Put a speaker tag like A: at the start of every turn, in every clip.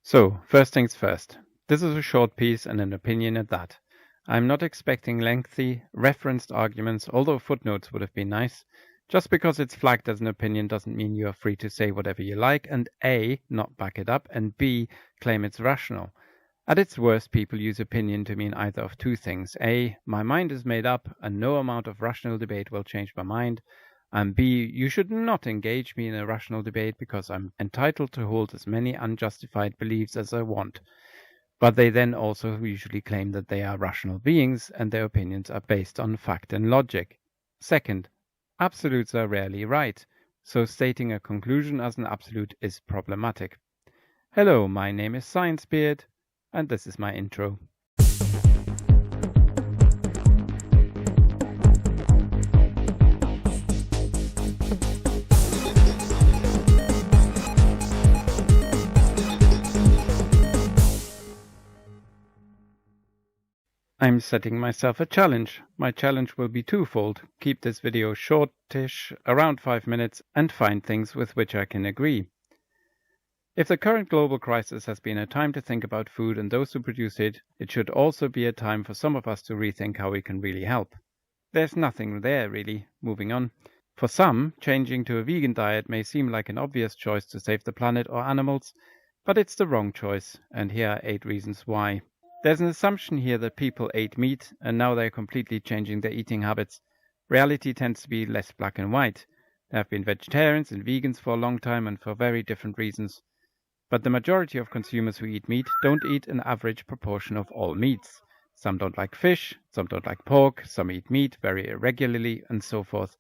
A: So, first things first. This is a short piece and an opinion at that. I'm not expecting lengthy, referenced arguments, although footnotes would have been nice. Just because it's flagged as an opinion doesn't mean you are free to say whatever you like and A, not back it up, and B, claim it's rational. At its worst, people use opinion to mean either of two things. A, my mind is made up and no amount of rational debate will change my mind. And B, you should not engage me in a rational debate because I'm entitled to hold as many unjustified beliefs as I want. But they then also usually claim that they are rational beings and their opinions are based on fact and logic. Second, absolutes are rarely right, so stating a conclusion as an absolute is problematic. Hello, my name is Science Beard, and this is my intro. I'm setting myself a challenge. My challenge will be twofold. Keep this video shortish, around 5 minutes, and find things with which I can agree. If the current global crisis has been a time to think about food and those who produce it, it should also be a time for some of us to rethink how we can really help. There's nothing there, really. Moving on. For some, changing to a vegan diet may seem like an obvious choice to save the planet or animals, but it's the wrong choice, and here are 8 reasons why. There's an assumption here that people ate meat, and now they're completely changing their eating habits. Reality tends to be less black and white. There have been vegetarians and vegans for a long time and for very different reasons. But the majority of consumers who eat meat don't eat an average proportion of all meats. Some don't like fish, some don't like pork, some eat meat very irregularly, and so forth.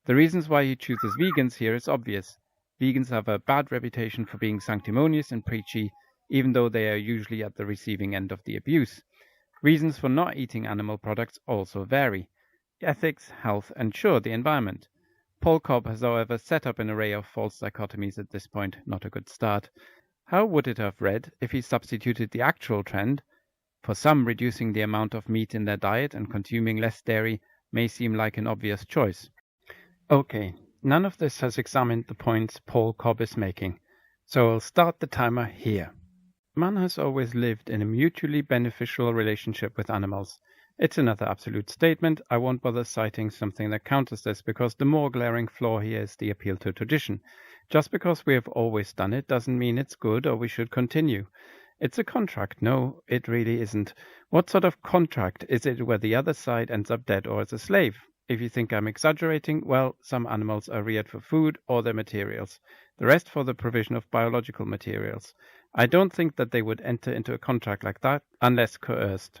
A: The reasons why he chooses vegans here is obvious. Vegans have a bad reputation for being sanctimonious and preachy, even though they are usually at the receiving end of the abuse. Reasons for not eating animal products also vary. Ethics, health, and sure, the environment. Paul Cobb has, however, set up an array of false dichotomies at this point, not a good start. How would it have read if he substituted the actual trend? For some, reducing the amount of meat in their diet and consuming less dairy may seem like an obvious choice. Okay, none of this has examined the points Paul Cobb is making, so I'll start the timer here. Man has always lived in a mutually beneficial relationship with animals. It's another absolute statement. I won't bother citing something that counters this because the more glaring flaw here is the appeal to tradition. Just because we have always done it doesn't mean it's good or we should continue. It's a contract. No, it really isn't. What sort of contract is it where the other side ends up dead or as a slave? If you think I'm exaggerating, well, some animals are reared for food or their materials. The rest for the provision of biological materials. I don't think that they would enter into a contract like that unless coerced.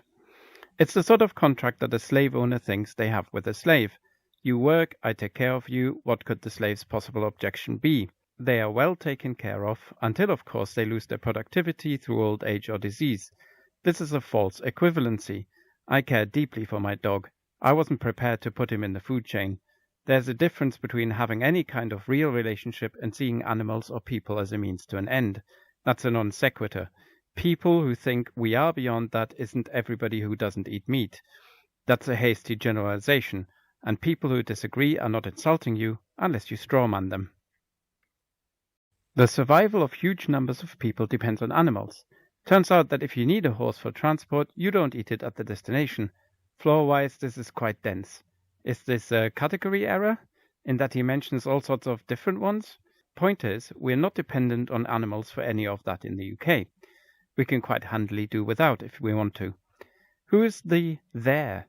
A: It's the sort of contract that a slave owner thinks they have with a slave. You work, I take care of you. What could the slave's possible objection be? They are well taken care of, until of course they lose their productivity through old age or disease. This is a false equivalency. I care deeply for my dog. I wasn't prepared to put him in the food chain. There's a difference between having any kind of real relationship and seeing animals or people as a means to an end. That's a non sequitur. People who think we are beyond that isn't everybody who doesn't eat meat. That's a hasty generalization, and people who disagree are not insulting you unless you strawman them. The survival of huge numbers of people depends on animals. Turns out that if you need a horse for transport, you don't eat it at the destination. Flaw-wise, this is quite dense. Is this a category error, in that he mentions all sorts of different ones? Point is, we're not dependent on animals for any of that in the UK. We can quite handily do without if we want to. Who is the there?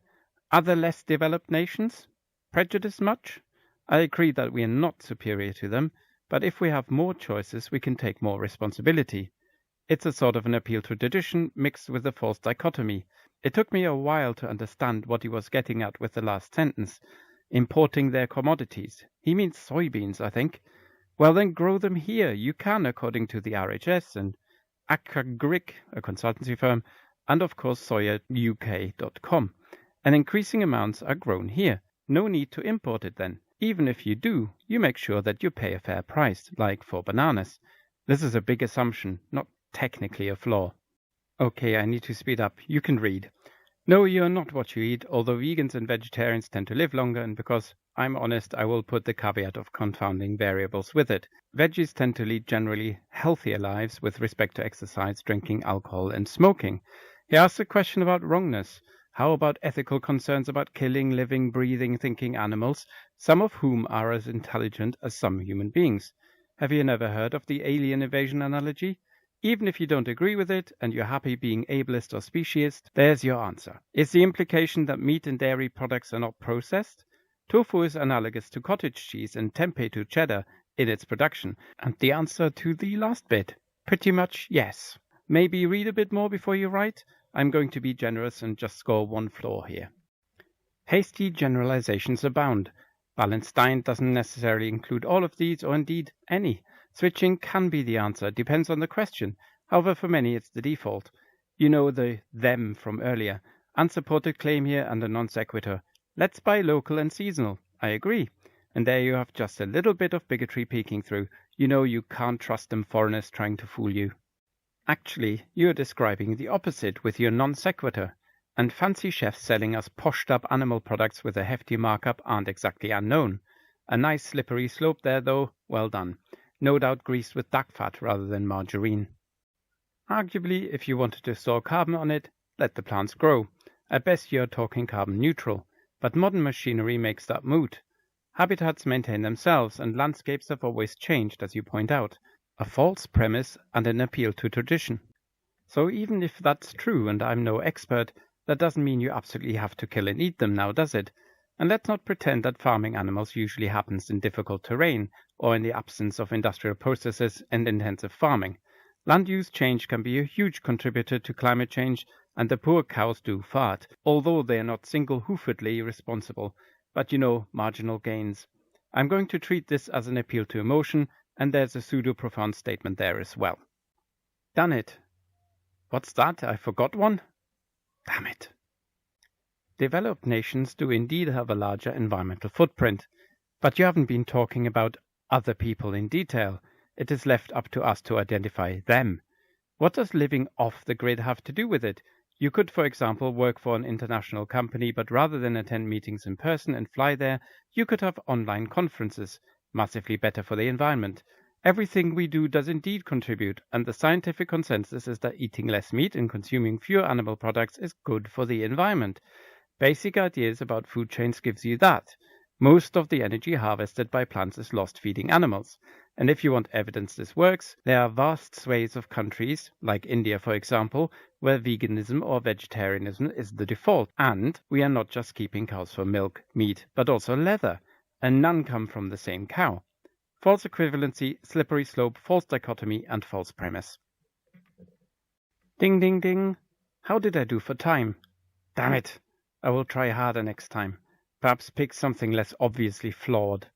A: Other less developed nations? Prejudice much? I agree that we are not superior to them, but if we have more choices, we can take more responsibility. It's a sort of an appeal to tradition mixed with a false dichotomy. It took me a while to understand what he was getting at with the last sentence. Importing their commodities. He means soybeans, I think. Well, then grow them here. You can, according to the RHS and Acagric, a consultancy firm, and of course soyauk.com. And increasing amounts are grown here. No need to import it then. Even if you do, you make sure that you pay a fair price, like for bananas. This is a big assumption, not technically a flaw. Okay, I need to speed up. You can read. No, you are not what you eat, although vegans and vegetarians tend to live longer, and because I'm honest, I will put the caveat of confounding variables with it. Veggies tend to lead generally healthier lives with respect to exercise, drinking, alcohol, and smoking. He asks a question about wrongness. How about ethical concerns about killing living, breathing, thinking animals, some of whom are as intelligent as some human beings? Have you never heard of the alien invasion analogy? Even if you don't agree with it and you're happy being ableist or speciesist, there's your answer. Is the implication that meat and dairy products are not processed? Tofu is analogous to cottage cheese and tempeh to cheddar in its production. And the answer to the last bit, pretty much yes. Maybe read a bit more before you write? I'm going to be generous and just score 1 flaw here. Hasty generalizations abound. Balanced diet doesn't necessarily include all of these, or indeed any. Switching can be the answer, depends on the question. However, for many it's the default. You know the them from earlier. Unsupported claim here and a non sequitur. Let's buy local and seasonal. I agree. And there you have just a little bit of bigotry peeking through. You know you can't trust them foreigners trying to fool you. Actually, you're describing the opposite with your non sequitur. And fancy chefs selling us poshed up animal products with a hefty markup aren't exactly unknown. A nice slippery slope there though, well done. No doubt greased with duck fat rather than margarine. Arguably, if you wanted to store carbon on it, let the plants grow. At best you're talking carbon neutral, but modern machinery makes that moot. Habitats maintain themselves and landscapes have always changed, as you point out. A false premise and an appeal to tradition. So even if that's true and I'm no expert, that doesn't mean you absolutely have to kill and eat them now, does it? And let's not pretend that farming animals usually happens in difficult terrain or in the absence of industrial processes and intensive farming. Land use change can be a huge contributor to climate change, and the poor cows do fart, although they are not single-hoofedly responsible, but you know, marginal gains. I'm going to treat this as an appeal to emotion, and there's a pseudo-profound statement there as well. Done it. What's that? I forgot one? Damn it. Developed nations do indeed have a larger environmental footprint, but you haven't been talking about other people in detail. It is left up to us to identify them. What does living off the grid have to do with it? You could, for example, work for an international company, but rather than attend meetings in person and fly there, you could have online conferences, massively better for the environment. Everything we do does indeed contribute, and the scientific consensus is that eating less meat and consuming fewer animal products is good for the environment. Basic ideas about food chains gives you that. Most of the energy harvested by plants is lost feeding animals. And if you want evidence this works, there are vast swathes of countries, like India for example, where veganism or vegetarianism is the default. And we are not just keeping cows for milk, meat, but also leather. And none come from the same cow. False equivalency, slippery slope, false dichotomy, and false premise. Ding ding ding. How did I do for time? Damn it. I will try harder next time. Perhaps pick something less obviously flawed.